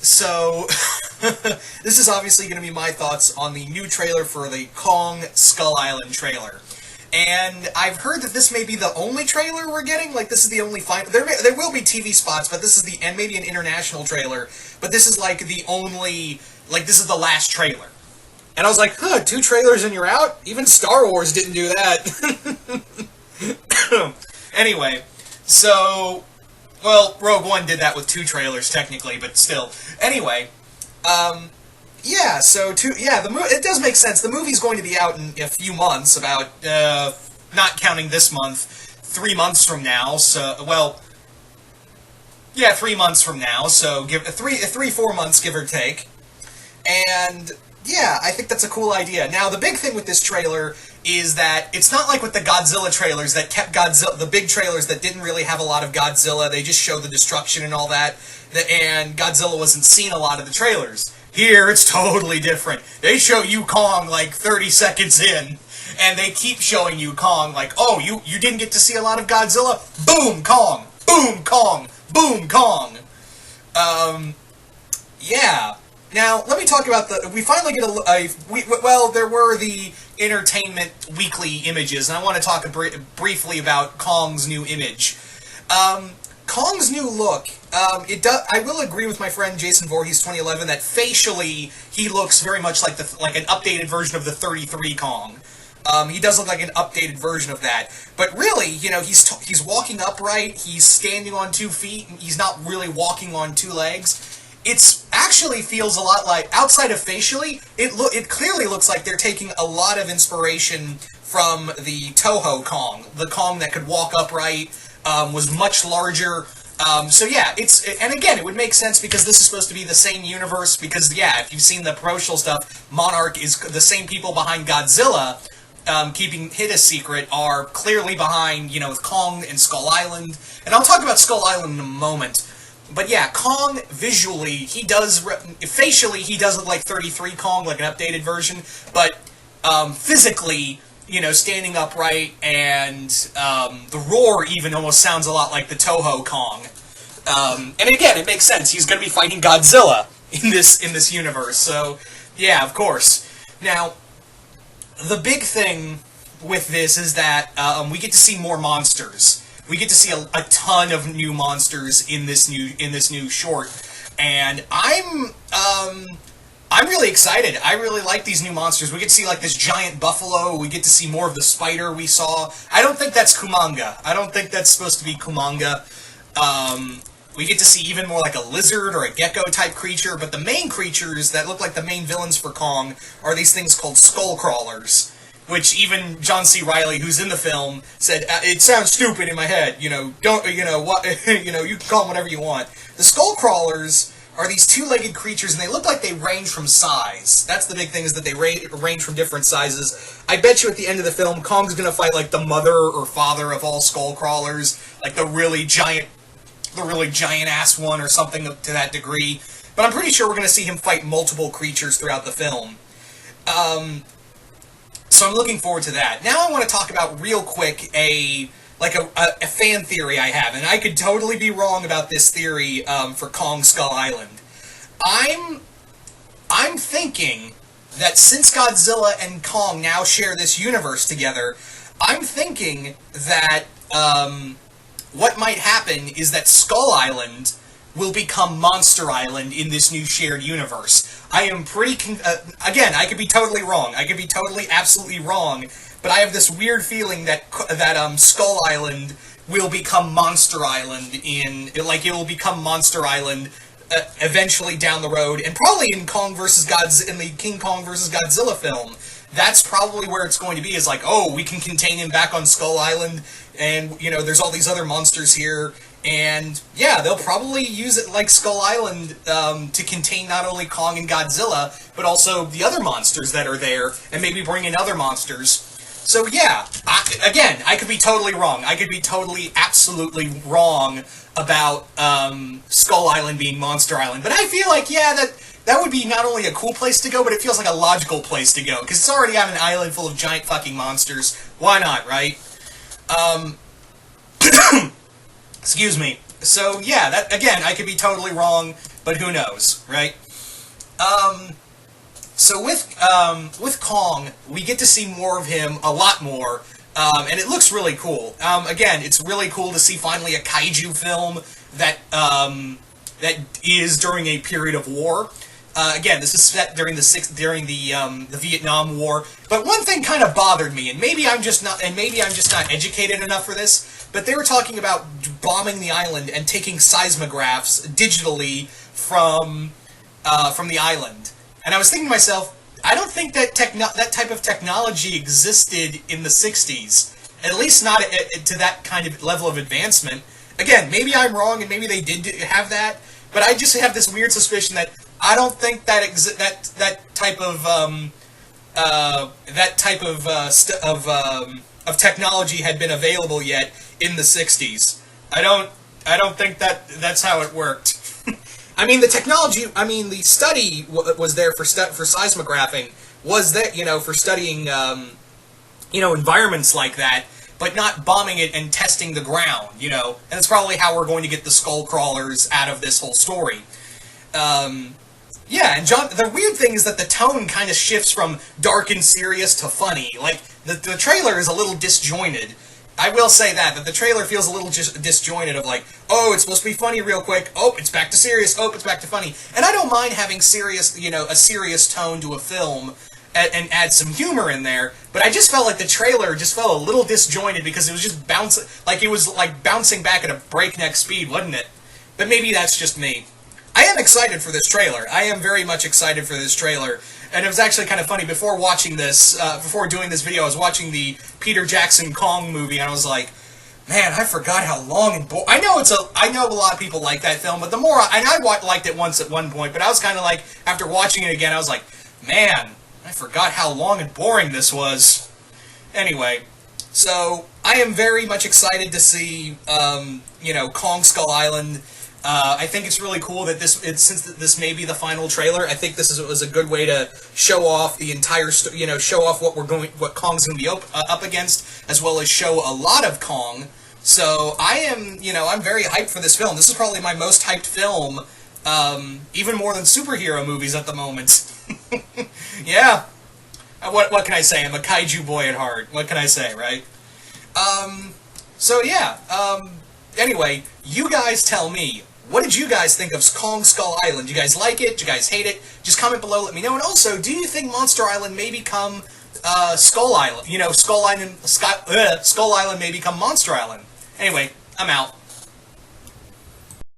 So, this is obviously going to be my thoughts on the new trailer for the Kong Skull Island trailer. And I've heard that this may be the only trailer we're getting. Like, this is the only final. There will be TV spots, but this is and maybe an international trailer. But this is like the only. Like, this is the last trailer. And I was like, huh, 2 trailers and you're out? Even Star Wars didn't do that. Anyway, so. Well, Rogue One did that with 2 trailers, technically, but still. Anyway, yeah, so it does make sense. The movie's going to be out in a few months, about, not counting this month, 3 months from now, so, well, yeah, 3 months from now, so give 4 months, give or take. And, yeah, I think that's a cool idea. Now, the big thing with this trailer is that it's not like with the Godzilla trailers that kept Godzilla, the big trailers that didn't really have a lot of Godzilla, they just show the destruction and all that, and Godzilla wasn't seen a lot of the trailers. Here, it's totally different. They show you Kong like 30 seconds in, and they keep showing you Kong like, oh, you didn't get to see a lot of Godzilla? Boom, Kong! Boom, Kong! Boom, Kong! Yeah. Now, let me talk about we finally get well, there were the Entertainment Weekly images, and I want to talk briefly about Kong's new image. Kong's new look, I will agree with my friend Jason Voorhees 2011 that facially he looks very much like an updated version of the 33 Kong. He does look like an updated version of that. But really, he's walking upright, he's standing on 2 feet, and he's not really walking on 2 legs. It actually feels a lot like, outside of facially, it clearly looks like they're taking a lot of inspiration from the Toho Kong. The Kong that could walk upright, was much larger. So yeah, and again, it would make sense because this is supposed to be the same universe, because yeah, if you've seen the promotional stuff, Monarch is the same people behind Godzilla, keeping it a secret, are clearly behind, Kong and Skull Island. And I'll talk about Skull Island in a moment. But yeah, Kong, visually, facially, he does look like 33 Kong, like an updated version, but physically, standing upright, and the roar even almost sounds a lot like the Toho Kong. And again, it makes sense, he's going to be fighting Godzilla in this universe, so yeah, of course. Now, the big thing with this is that we get to see more monsters. We get to see a ton of new monsters in this new short, and I'm really excited. I really like these new monsters. We get to see like this giant buffalo. We get to see more of the spider we saw. I don't think that's Kumanga. I don't think that's supposed to be Kumanga. We get to see even more like a lizard or a gecko type creature, but the main creatures that look like the main villains for Kong are these things called skull crawlers. Which even John C. Reilly, who's in the film, said, it sounds stupid in my head, you can call them whatever you want. The skull crawlers are these 2-legged creatures, and they look like they range from size. That's the big thing, is that they range from different sizes. I bet you at the end of the film, Kong's gonna fight like the mother or father of all skull crawlers, like the really giant ass one or something to that degree. But I'm pretty sure we're gonna see him fight multiple creatures throughout the film. So I'm looking forward to that. Now I want to talk about real quick a fan theory I have, and I could totally be wrong about this theory for Kong Skull Island. I'm thinking that since Godzilla and Kong now share this universe together, I'm thinking that what might happen is that Skull Island will become Monster Island in this new shared universe. I am pretty... again, I could be totally wrong. I could be totally, absolutely wrong. But I have this weird feeling that Skull Island will become Monster Island it will become Monster Island eventually down the road, and probably in the King Kong vs. Godzilla film. That's probably where it's going to be, is like, oh, we can contain him back on Skull Island, and, there's all these other monsters here. And, yeah, they'll probably use it like Skull Island to contain not only Kong and Godzilla, but also the other monsters that are there, and maybe bring in other monsters. So, yeah, I could be totally wrong. I could be totally, absolutely wrong about Skull Island being Monster Island. But I feel like, yeah, that would be not only a cool place to go, but it feels like a logical place to go, because it's already on an island full of giant fucking monsters. Why not, right? Excuse me. So, yeah, that again, I could be totally wrong, but who knows, right? So with Kong, we get to see more of him, a lot more, and it looks really cool. Again, it's really cool to see finally a kaiju film that that is during a period of war. Again, this is set during the Vietnam War. But one thing kind of bothered me, and maybe I'm just not educated enough for this. But they were talking about bombing the island and taking seismographs digitally from the island. And I was thinking to myself, I don't think that that type of technology existed in the 60s. At least not to that kind of level of advancement. Again, maybe I'm wrong, and maybe they did have that. But I just have this weird suspicion that I don't think that that type of technology had been available yet in the 60s. I don't think that's how it worked. I mean, the technology. I mean, the study was there for seismographing. Was there, for studying, environments like that, but not bombing it and testing the ground. And that's probably how we're going to get the skull crawlers out of this whole story. Yeah, and John, the weird thing is that the tone kind of shifts from dark and serious to funny. Like, the trailer is a little disjointed. I will say that the trailer feels a little just disjointed of like, oh, it's supposed to be funny real quick, oh, it's back to serious, oh, it's back to funny. And I don't mind having serious, a serious tone to a film and add some humor in there, but I just felt like the trailer just felt a little disjointed because it was just bouncing back at a breakneck speed, wasn't it? But maybe that's just me. I am excited for this trailer. I am very much excited for this trailer. And it was actually kind of funny, before watching this, before doing this video, I was watching the Peter Jackson Kong movie, and I was like, man, I forgot how long and I know a lot of people like that film, but I liked it once at one point, but I was kind of like, after watching it again, I was like, man, I forgot how long and boring this was. Anyway, so I am very much excited to see, Kong Skull Island. I think it's really cool that since this may be the final trailer, I think this was a good way to show off the entire, show off what Kong's going to be up against, as well as show a lot of Kong. So I'm very hyped for this film. This is probably my most hyped film, even more than superhero movies at the moment. Yeah. What can I say? I'm a kaiju boy at heart. What can I say, right? So yeah. Anyway, you guys tell me. What did you guys think of Kong Skull Island? Do you guys like it? Do you guys hate it? Just comment below, let me know. And also, do you think Monster Island may become Skull Island? Skull Island may become Monster Island. Anyway, I'm out.